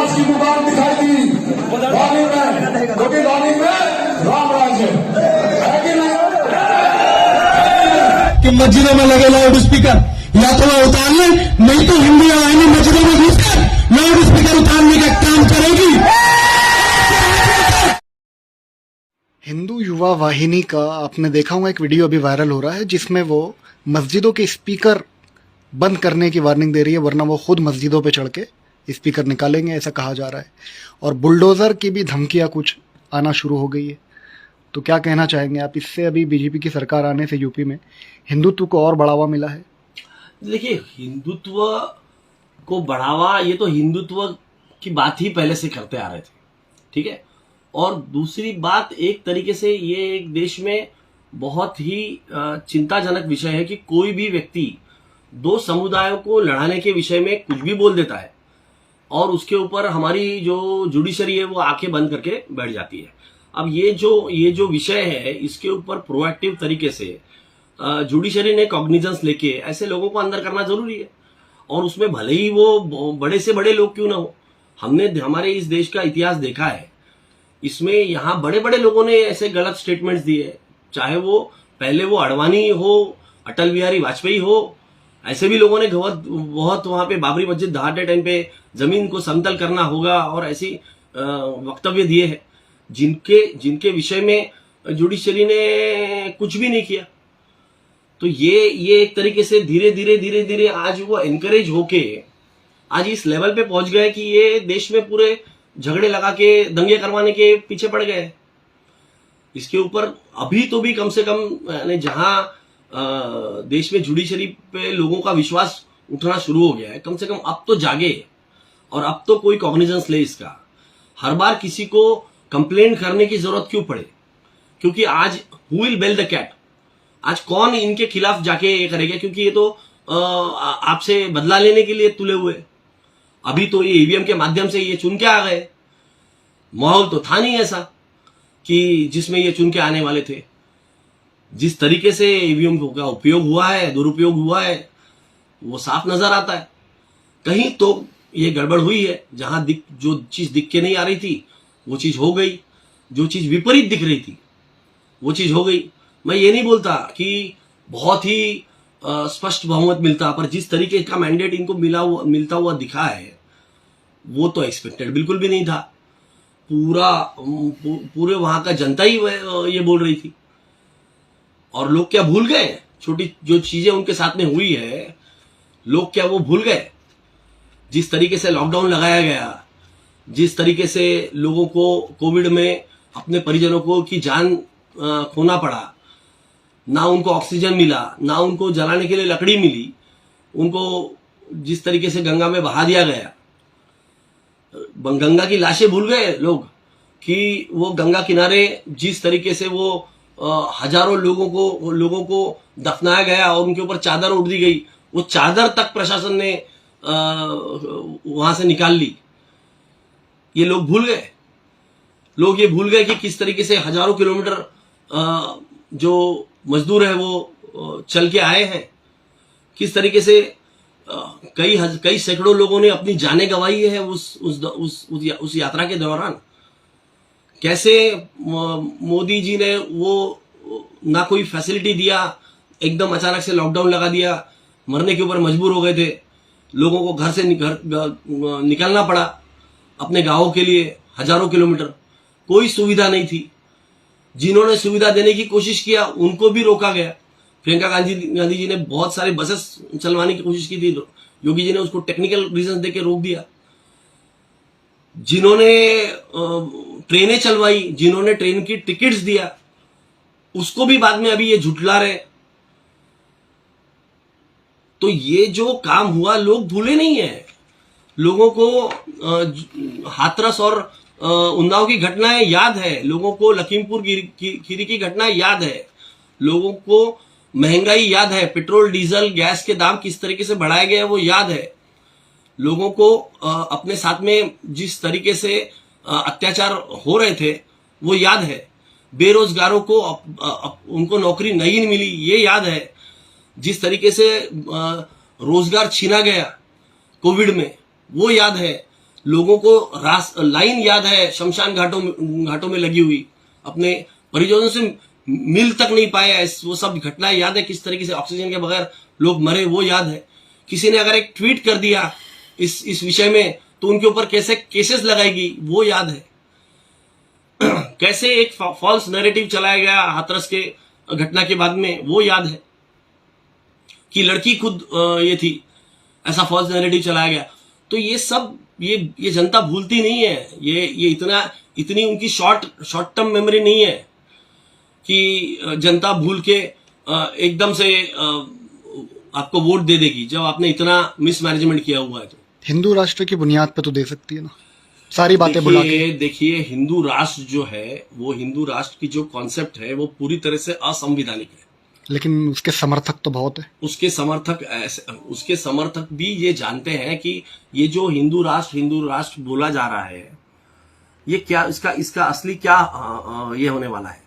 विकास की दुकान दिखाई दी वाणी में, छोटी वाणी में राम राज्य है कि नहीं? कि मस्जिदों में लगे लाउड स्पीकर या तो वो उतार ले, नहीं तो हिंदी आवाज़ें मस्जिदों में घुसकर लाउड स्पीकर उतारने का काम करेगी। हिंदू युवा वाहिनी का आपने देखा होगा एक वीडियो अभी वायरल हो रहा है जिसमें वो मस्जिदों के स्पीकर बंद करने की वार्निंग दे रही है, वरना वो खुद मस्जिदों पे चढ़ के स्पीकर निकालेंगे, ऐसा कहा जा रहा है। और बुलडोज़र की भी धमकियां कुछ आना शुरू हो गई है। तो क्या कहना चाहेंगे आप इससे? अभी बीजेपी की सरकार आने से यूपी में हिंदुत्व को और बढ़ावा मिला है। देखिए, हिंदुत्व को बढ़ावा, ये तो हिंदुत्व की बात ही पहले से करते आ रहे थे, ठीक है। और दूसरी बात, एक तरीके से ये एक देश में बहुत ही चिंताजनक विषय है कि कोई भी व्यक्ति दो समुदायों को लड़ाने के विषय में कुछ भी बोल देता है और उसके ऊपर हमारी जो जुडिशरी है वो आंखें बंद करके बैठ जाती है। अब ये जो विषय है, इसके ऊपर प्रोएक्टिव तरीके से जुडिशरी ने कॉग्निजेंस लेके ऐसे लोगों को अंदर करना जरूरी है। और उसमें भले ही वो बड़े से बड़े लोग क्यों ना हो, हमने हमारे इस देश का इतिहास देखा है, इसमें यहाँ बड़े बड़े लोगों ने ऐसे गलत स्टेटमेंट्स दिए, चाहे वो पहले वो अडवाणी हो, अटल बिहारी वाजपेयी हो, ऐसे भी लोगों ने बहुत वहां पे बाबरी मस्जिद दहाड़ते टाइम पे जमीन को समतल करना होगा और ऐसी वक्तव्य दिए हैं जिनके विषय में जुडिशरी ने कुछ भी नहीं किया। तो ये एक तरीके से धीरे धीरे आज वो एनकरेज होके आज इस लेवल पे पहुंच गए कि ये देश में पूरे झगड़े लगा के दंगे करवाने के पीछे पड़ गए। इसके ऊपर अभी तो भी कम से कम जहां देश में जुडिशरी पे लोगों का विश्वास उठना शुरू हो गया है, कम से कम अब तो जागे और अब तो कोई कॉग्निजेंस ले इसका। हर बार किसी को कंप्लेंट करने की जरूरत क्यों पड़े? क्योंकि आज who will bell the cat, आज कौन इनके खिलाफ जाके ये करेगा? क्योंकि ये तो आपसे बदला लेने के लिए तुले हुए। अभी तो ये ईवीएम के माध्यम से ये चुन के आ गए, माहौल तो था नहीं ऐसा कि जिसमें ये चुन के आने वाले थे। जिस तरीके से ईवीएम का उपयोग हुआ है, दुरुपयोग हुआ है, वो साफ नजर आता है। कहीं तो ये गड़बड़ हुई है, जहां जो चीज दिख के नहीं आ रही थी वो चीज हो गई, जो चीज विपरीत दिख रही थी वो चीज हो गई। मैं ये नहीं बोलता कि बहुत ही स्पष्ट बहुमत मिलता, पर जिस तरीके का मैंडेट इनको मिलता हुआ दिखा है वो तो एक्सपेक्टेड बिल्कुल भी नहीं था। पूरे वहां का जनता ही ये बोल रही थी। और लोग क्या भूल गए? छोटी जो चीजें उनके साथ में हुई है, लोग क्या वो भूल गए? जिस तरीके से लॉकडाउन लगाया गया, जिस तरीके से लोगों को कोविड में अपने परिजनों को की जान खोना पड़ा, ना उनको ऑक्सीजन मिला, ना उनको जलाने के लिए लकड़ी मिली, उनको जिस तरीके से गंगा में बहा दिया गया, गंगा की लाशें भूल गए लोग कि वो गंगा किनारे जिस तरीके से वो हजारों लोगों को दफनाया गया और उनके ऊपर चादर उड़ दी गई, वो चादर तक प्रशासन ने वहां से निकाल ली। ये लोग भूल गए। लोग ये भूल गए कि किस तरीके से हजारों किलोमीटर जो मजदूर है वो चल के आए हैं, किस तरीके से कई सैकड़ों लोगों ने अपनी जानें गंवाई है उस यात्रा के दौरान। कैसे मोदी जी ने वो ना कोई फैसिलिटी दिया, एकदम अचानक से लॉकडाउन लगा दिया, मरने के ऊपर मजबूर हो गए थे, लोगों को घर से निकलना पड़ा अपने गांवों के लिए हजारों किलोमीटर, कोई सुविधा नहीं थी। जिन्होंने सुविधा देने की कोशिश किया उनको भी रोका गया। प्रियंका गांधी जी ने बहुत सारे बसेस चलवाने की कोशिश की थी, योगी जी ने उसको टेक्निकल रीजन देके रोक दिया। जिन्होंने ट्रेनें चलवाई, जिन्होंने ट्रेन की टिकट्स दिया, उसको भी बाद में अभी ये झुठला रहे। तो ये जो काम हुआ लोग भूले नहीं है। लोगों को हाथरस और उन्नाव की घटनाएं याद है, लोगों को लखीमपुर खीरी की घटना याद है, लोगों को महंगाई याद है, पेट्रोल डीजल गैस के दाम किस तरीके से बढ़ाए गए वो याद है, लोगों को अपने साथ में जिस तरीके से अत्याचार हो रहे थे वो याद है, बेरोजगारों को उनको नौकरी नहीं मिली ये याद है, जिस तरीके से रोजगार छीना गया कोविड में वो याद है। लोगों को लाइन याद है शमशान घाटों में लगी हुई, अपने परिजनों से मिल तक नहीं पाए, वो सब घटनाएं याद है, किस तरीके से ऑक्सीजन के बगैर लोग मरे वो याद है। किसी ने अगर एक ट्वीट कर दिया इस विषय में तो उनके ऊपर कैसे केसेस लगाएगी वो याद है। कैसे एक फॉल्स नैरेटिव चलाया गया हाथरस के घटना के बाद में वो याद है कि लड़की खुद ये थी, ऐसा फॉल्स नैरेटिव चलाया गया। तो ये सब ये जनता भूलती नहीं है। ये इतनी उनकी शॉर्ट टर्म मेमोरी नहीं है कि जनता भूल के एकदम से आपको वोट दे देगी जब आपने इतना मिसमैनेजमेंट किया हुआ है। तो हिंदू राष्ट्र की बुनियाद पे तो दे सकती है ना, सारी बातें भुला के। देखिए हिंदू राष्ट्र जो है, वो हिंदू राष्ट्र की जो कॉन्सेप्ट है वो पूरी तरह से असंवैधानिक है। लेकिन उसके समर्थक तो बहुत है। उसके समर्थक भी ये जानते हैं कि ये जो हिंदू राष्ट्र बोला जा रहा है, ये क्या इसका असली क्या ये होने वाला है।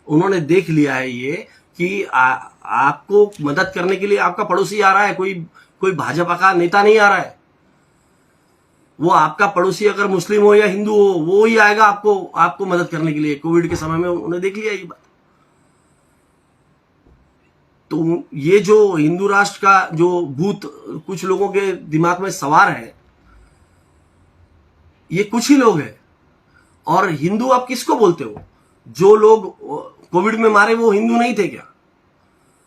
उन्होंने देख लिया है ये कि आपको मदद करने के लिए आपका पड़ोसी आ रहा है, कोई भाजपा का नेता नहीं आ रहा है। वो आपका पड़ोसी अगर मुस्लिम हो या हिंदू हो, वो ही आएगा आपको मदद करने के लिए। कोविड के समय में उन्होंने देख लिया ये बात। तो ये जो हिंदू राष्ट्र का जो भूत कुछ लोगों के दिमाग में सवार है, ये कुछ ही लोग हैं। और हिंदू आप किसको बोलते हो? जो लोग कोविड में मारे वो हिंदू नहीं थे क्या?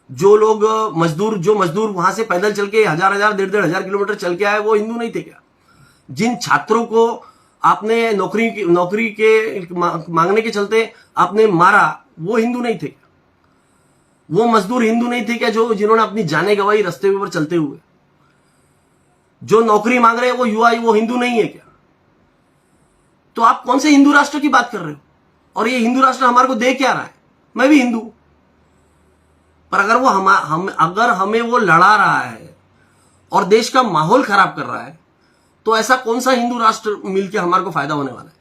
जो लोग मजदूर वहां से पैदल चल के 1000 1,500 किलोमीटर चल के आए वो हिंदू नहीं थे क्या? जिन छात्रों को आपने नौकरी के मांगने के चलते आपने मारा वो हिंदू नहीं थे क्या? वो मजदूर हिंदू नहीं थे क्या जिन्होंने अपनी जानें गंवाई रास्ते पर चलते हुए? जो नौकरी मांग रहे हैं वो युवा वो हिंदू नहीं है क्या? तो आप कौन से हिंदू राष्ट्र की बात कर रहे हो? और ये हिंदू राष्ट्र हमारे को दे क्या रहा है? मैं भी हिंदू, पर अगर वो अगर हमें वो लड़ा रहा है और देश का माहौल खराब कर रहा है, तो ऐसा कौन सा हिंदू राष्ट्र मिलके हमारे को फायदा होने वाला है?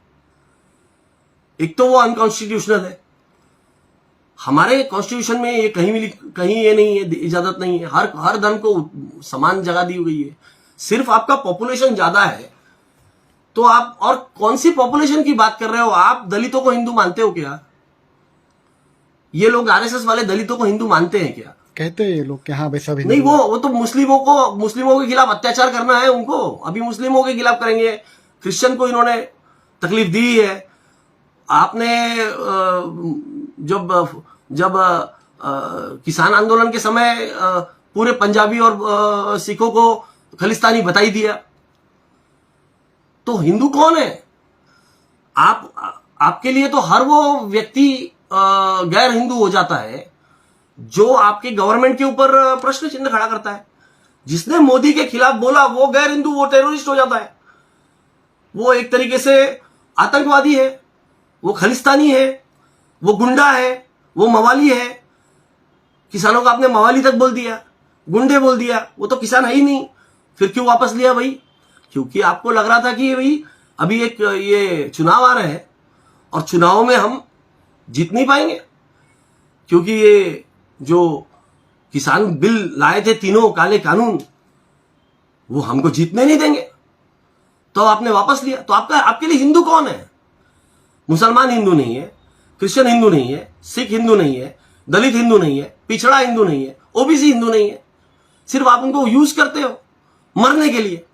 एक तो वो अनकॉन्स्टिट्यूशनल है। हमारे कॉन्स्टिट्यूशन में ये कहीं ये नहीं है, इजाजत नहीं है। हर धर्म को समान जगह दी हुई है। सिर्फ आपका पॉपुलेशन ज्यादा है तो आप, और कौन सी पॉपुलेशन की बात कर रहे हो आप? दलितों को हिंदू मानते हो क्या? ये लोग आरएसएस वाले दलितों को हिंदू मानते हैं क्या? कहते हैं ये लोग कि हाँ वैसा भी नहीं, वो तो मुस्लिमों के खिलाफ अत्याचार करना है उनको। अभी मुस्लिमों के खिलाफ करेंगे। क्रिश्चियन को इन्होंने तकलीफ दी है। आपने जब किसान आंदोलन के समय पूरे पंजाबी और सिखों को खालिस्तानी बता ही दिया। तो हिंदू कौन है? आपके लिए तो हर वो व्यक्ति गैर हिंदू हो जाता है जो आपके गवर्नमेंट के ऊपर प्रश्न चिन्ह खड़ा करता है। जिसने मोदी के खिलाफ बोला वो गैर हिंदू, वो टेररिस्ट हो जाता है। वो एक तरीके से आतंकवादी है, वो खालिस्तानी है, वो गुंडा है, वो मवाली है। किसानों को आपने मवाली तक बोल दिया, गुंडे बोल दिया। वो तो किसान है ही नहीं। फिर क्यों वापस लिया भाई? क्योंकि आपको लग रहा था कि भाई अभी एक ये चुनाव आ रहे हैं और चुनाव में हम जीत नहीं पाएंगे, क्योंकि ये जो किसान बिल लाए थे तीनों काले कानून, वो हमको जीतने नहीं देंगे। तो आपने वापस लिया। तो आपके लिए हिंदू कौन है? मुसलमान हिंदू नहीं है, क्रिश्चियन हिंदू नहीं है, सिख हिंदू नहीं है, दलित हिंदू नहीं है, पिछड़ा हिंदू नहीं है, ओबीसी हिंदू नहीं है। सिर्फ आप उनको यूज करते हो मरने के लिए।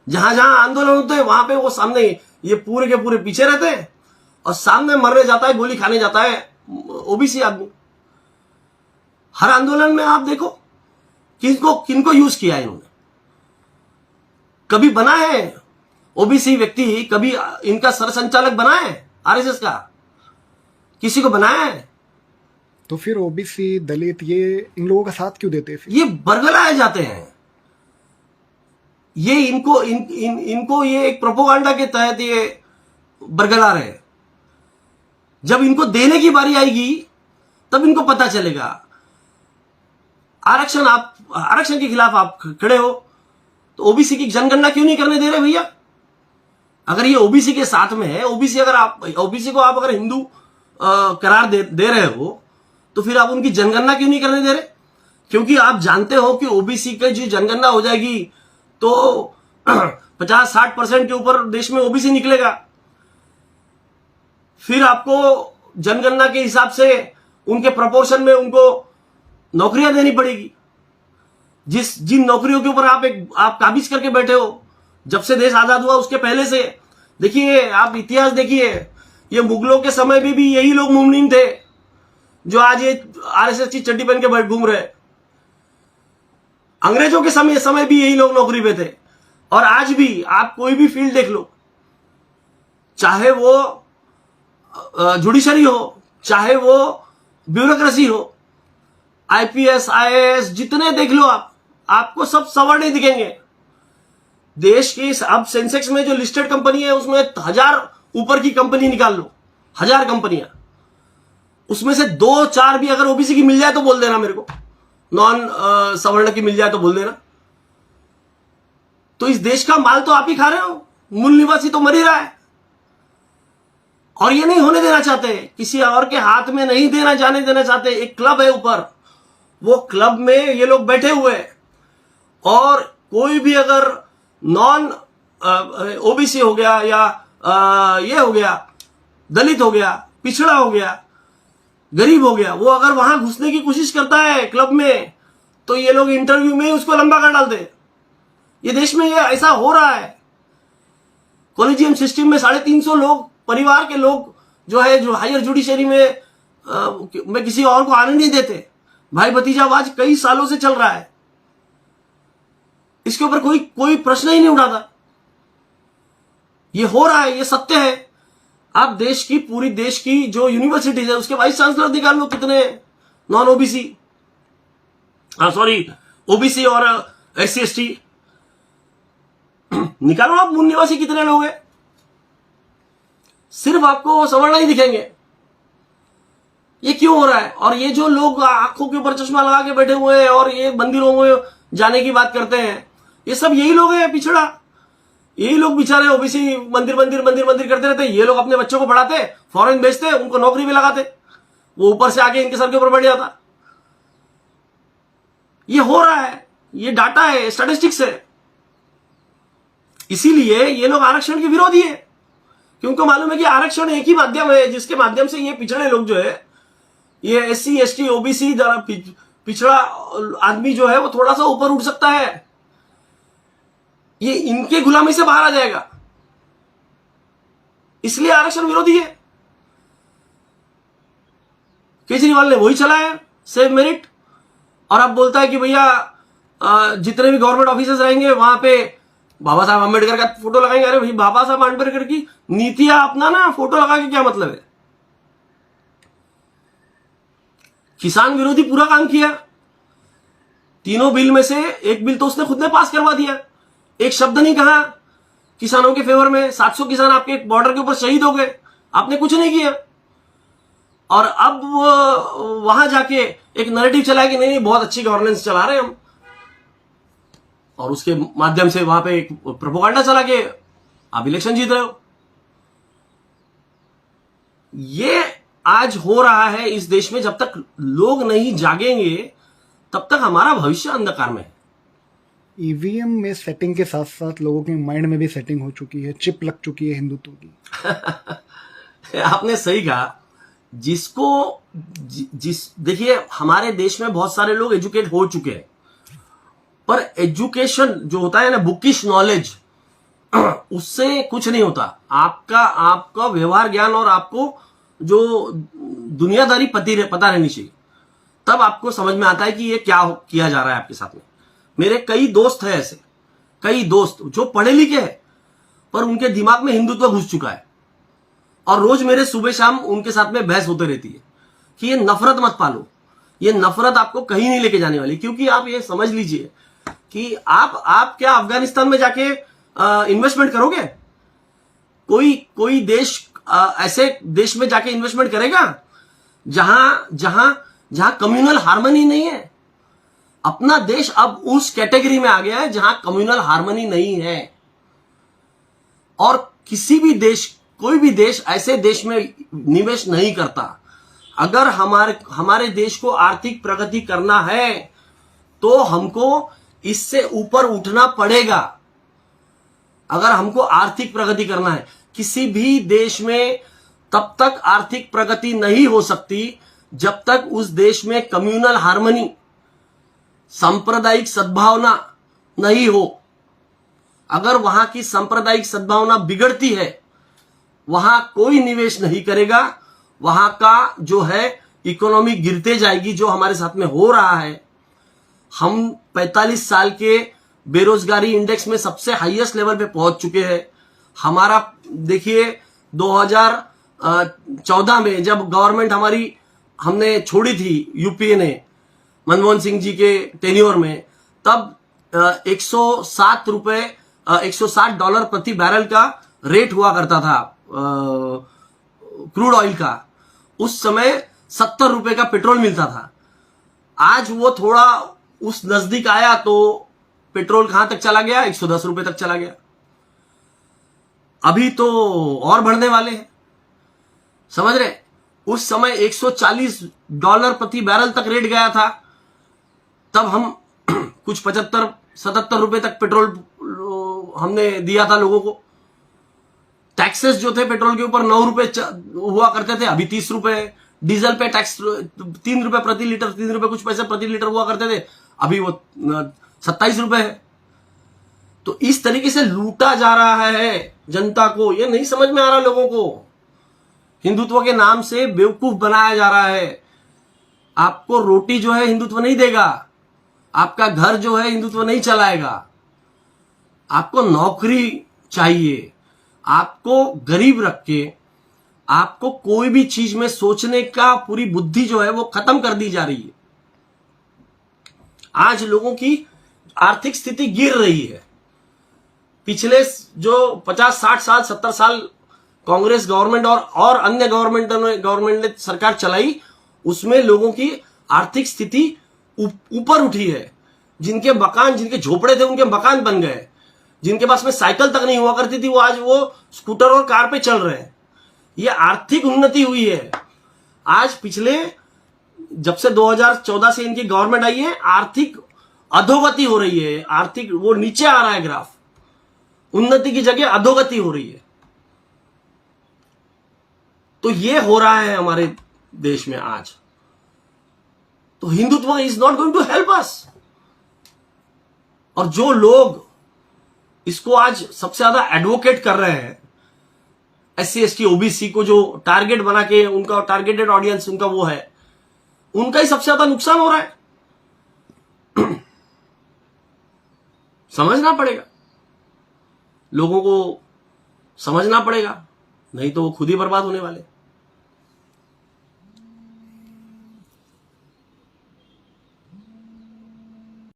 जहां जहां आंदोलन होते हैं वहां पे वो सामने ये पूरे के पूरे पीछे रहते हैं और सामने मरने जाता है, गोली खाने जाता है ओबीसी आदमी। हर आंदोलन में आप देखो किनको यूज किया है इन्होंने। कभी बना है ओबीसी व्यक्ति, कभी इनका सरसंचालक बना है आरएसएस का? किसी को बनाया है? तो फिर ओबीसी दलित ये इन लोगों का साथ क्यों देते हैं फिर? ये बरगलाए जाते हैं। ये इनको ये एक प्रोपोगंडा के तहत ये बरगला रहे हैं। जब इनको देने की बारी आएगी तब इनको पता चलेगा। आरक्षण के खिलाफ आप खड़े हो तो ओबीसी की जनगणना क्यों नहीं करने दे रहे भैया? अगर ये ओबीसी के साथ में है, ओबीसी को आप अगर हिंदू करार दे रहे हो तो फिर आप उनकी जनगणना क्यों नहीं करने दे रहे? क्योंकि आप जानते हो कि ओबीसी की जो जनगणना हो जाएगी तो 50-60% के ऊपर देश में ओबीसी निकलेगा। फिर आपको जनगणना के हिसाब से उनके प्रोपोर्शन में उनको नौकरियां देनी पड़ेगी। जिन नौकरियों के ऊपर आप काबिज करके बैठे हो, जब से देश आजाद हुआ उसके पहले से देखिए, आप इतिहास देखिए, ये मुगलों के समय में भी यही लोग मुमकिन थे जो आज ये आरएसएस की चड्डी पहन के बैठ घूम रहे। अंग्रेजों के समय भी यही लोग नौकरी पे थे। और आज भी आप कोई भी फील्ड देख लो, चाहे वो जुडिशरी हो, चाहे वो ब्यूरोक्रेसी हो, आईपीएस आईएएस जितने देख लो आपको सब सवर्ण ही दिखेंगे। देश की अब सेंसेक्स में जो लिस्टेड कंपनी है उसमें 1000 ऊपर की कंपनी निकाल लो, 1000 कंपनियां, उसमें से 2-4 भी अगर ओबीसी की मिल जाए तो बोल देना मेरे को, नॉन सवर्ण की मिल जाए तो बोल देना। तो इस देश का माल तो आप ही खा रहे हो, मूल निवासी तो मर ही रहा है। और ये नहीं होने देना चाहते, किसी और के हाथ में नहीं जाने देना चाहते। एक क्लब है ऊपर, वो क्लब में ये लोग बैठे हुए हैं, और कोई भी अगर नॉन ओबीसी हो गया या ये हो गया, दलित हो गया, पिछड़ा हो गया, गरीब हो गया, वो अगर वहां घुसने की कोशिश करता है क्लब में, तो ये लोग इंटरव्यू में उसको लंबा कर डालते हैं। ये देश में ये ऐसा हो रहा है। कॉलेजियम सिस्टम में 350 लोग, परिवार के लोग जो है, जो हायर जुडिशरी में किसी और को आने नहीं देते। भाई भतीजावाज कई सालों से चल रहा है, इसके ऊपर कोई प्रश्न ही नहीं उठाता। ये हो रहा है, ये सत्य है। आप पूरी देश की जो यूनिवर्सिटीज है उसके वाइस चांसलर निकाल लो, कितने नॉन ओबीसी, ओबीसी और एससी एसटी निकालो आप, मूल निवासी कितने लोग हैं। सिर्फ आपको सवर्ण ही दिखेंगे। ये क्यों हो रहा है? और ये जो लोग आंखों के ऊपर चश्मा लगा के बैठे हुए हैं और ये मंदिरों में जाने की बात करते हैं, ये सब यही लोग हैं, पिछड़ा। यही लोग बेचारे ओबीसी मंदिर करते रहते। ये लोग अपने बच्चों को पढ़ाते, फॉरेन भेजते, उनको नौकरी भी लगाते, वो ऊपर से आके इनके सर के ऊपर बैठ जाता। ये हो रहा है, ये डाटा है, स्टैटिस्टिक्स है। इसीलिए ये लोग आरक्षण के विरोधी है, क्योंकि मालूम है कि आरक्षण एक ही माध्यम है जिसके माध्यम से ये पिछड़े लोग जो है, ये एससी एसटी ओबीसी पिछड़ा आदमी जो है वो थोड़ा सा ऊपर उठ सकता है। ये इनके गुलामी से बाहर आ जाएगा, इसलिए आरक्षण विरोधी है। केजरीवाल ने वही चलाया, सेव मेरिट। और अब बोलता है कि भैया जितने भी गवर्नमेंट ऑफिसर्स रहेंगे वहां पे बाबा साहब अम्बेडकर का फोटो लगाएंगे। अरे भाई, बाबा साहब अम्बेडकर की नीतियां अपना ना फोटो लगा के क्या मतलब है? किसान विरोधी पूरा काम किया। तीनों बिल में से एक बिल तो उसने खुद ने पास करवा दिया, एक शब्द नहीं कहा किसानों के फेवर में। 700 किसान आपके बॉर्डर के ऊपर शहीद हो गए, आपने कुछ नहीं किया। और अब वहां जाके एक नैरेटिव चला कि नहीं बहुत अच्छी गवर्नेंस चला रहे हैं हम, और उसके माध्यम से वहां पे एक प्रोपेगेंडा चला के आप इलेक्शन जीत रहे हो। ये आज हो रहा है इस देश में। जब तक लोग नहीं जागेंगे तब तक हमारा भविष्य अंधकार में है। ईवीएम में सेटिंग के साथ साथ लोगों के माइंड में भी सेटिंग हो चुकी है, चिप लग चुकी है हिंदुत्व की। आपने सही कहा। देखिए, हमारे देश में बहुत सारे लोग एजुकेट हो चुके हैं, पर एजुकेशन जो होता है ना, बुकिश नॉलेज, उससे कुछ नहीं होता। आपका व्यवहार ज्ञान और आपको जो दुनियादारी पता रहनी चाहिए, तब आपको समझ में आता है कि ये क्या किया जा रहा है आपके साथ में। मेरे कई दोस्त हैं ऐसे, कई दोस्त जो पढ़े लिखे हैं पर उनके दिमाग में हिंदुत्व घुस चुका है, और रोज मेरे सुबह शाम उनके साथ में बहस होते रहती है कि ये नफरत मत पालो, ये नफरत आपको कहीं नहीं लेके जाने वाली। क्योंकि आप ये समझ लीजिए कि आप क्या अफगानिस्तान में जाके इन्वेस्टमेंट करोगे? कोई देश ऐसे देश में जाके इन्वेस्टमेंट करेगा जहां कम्युनल हार्मनी नहीं है? अपना देश अब उस कैटेगरी में आ गया है जहां कम्युनल हार्मनी नहीं है। और कोई भी देश ऐसे देश में निवेश नहीं करता। अगर हमारे देश को आर्थिक प्रगति करना है तो हमको इससे ऊपर उठना पड़ेगा। अगर हमको आर्थिक प्रगति करना है, किसी भी देश में तब तक आर्थिक प्रगति नहीं हो सकती जब तक उस देश में कम्युनल हार्मनी, सांप्रदायिक सद्भावना नहीं हो। अगर वहां की सांप्रदायिक सद्भावना बिगड़ती है, वहां कोई निवेश नहीं करेगा, वहां का जो है इकोनॉमी गिरते जाएगी, जो हमारे साथ में हो रहा है। हम 45 साल के बेरोजगारी इंडेक्स में सबसे हाईएस्ट लेवल पे पहुंच चुके हैं। हमारा देखिए 2014 में जब गवर्नमेंट हमारी हमने छोड़ी थी, यूपीए ने, मनमोहन सिंह जी के टेन्योर में, तब 107 रुपए $160 प्रति बैरल का रेट हुआ करता था क्रूड ऑयल का। उस समय 70 रुपए का पेट्रोल मिलता था। आज वो थोड़ा उस नजदीक आया तो पेट्रोल कहां तक चला गया? 110 रुपए तक चला गया। अभी तो और बढ़ने वाले हैं, समझ रहे? उस समय $140 प्रति बैरल तक रेट गया था। तब हम कुछ 75-77 रुपए तक पेट्रोल हमने दिया था लोगों को। टैक्सेस जो थे पेट्रोल के ऊपर 9 रुपए हुआ करते थे, अभी 30 रुपए। डीजल पे टैक्स 3 रुपए प्रति लीटर, 3 रुपए कुछ पैसे प्रति लीटर हुआ करते थे, अभी वो 27 रुपए है। तो इस तरीके से लूटा जा रहा है जनता को। ये नहीं समझ में आ रहा लोगों को। हिंदुत्व के नाम से बेवकूफ बनाया जा रहा है। आपको रोटी जो है हिंदुत्व नहीं देगा, आपका घर जो है हिंदुत्व नहीं चलाएगा। आपको नौकरी चाहिए, आपको गरीब रख के आपको कोई भी चीज में सोचने का पूरी बुद्धि जो है वो खत्म कर दी जा रही है। आज लोगों की आर्थिक स्थिति गिर रही है। पिछले जो 50-60 साल 70 साल कांग्रेस गवर्नमेंट और अन्य गवर्नमेंट ने सरकार चलाई, उसमें लोगों की आर्थिक स्थिति ऊपर उठी है। जिनके मकान, जिनके झोपड़े थे, उनके मकान बन गए। जिनके पास में साइकिल तक नहीं हुआ करती थी, वो आज वो स्कूटर और कार पे चल रहे हैं। ये आर्थिक उन्नति हुई है। आज पिछले जब से 2014 से इनकी गवर्नमेंट आई है, आर्थिक अधोगति हो रही है। आर्थिक वो नीचे आ रहा है ग्राफ, उन्नति की जगह अधोगति हो रही है। तो ये हो रहा है हमारे देश में आज। तो Hindutva is not going to help us. और जो लोग इसको आज सबसे ज्यादा एडवोकेट कर रहे हैं, SC ST OBC को जो टारगेट बना के, उनका टारगेटेड ऑडियंस उनका वो है, उनका ही सबसे ज्यादा नुकसान हो रहा है। समझना पड़ेगा, लोगों को समझना पड़ेगा, नहीं तो वो खुद ही बर्बाद होने वाले।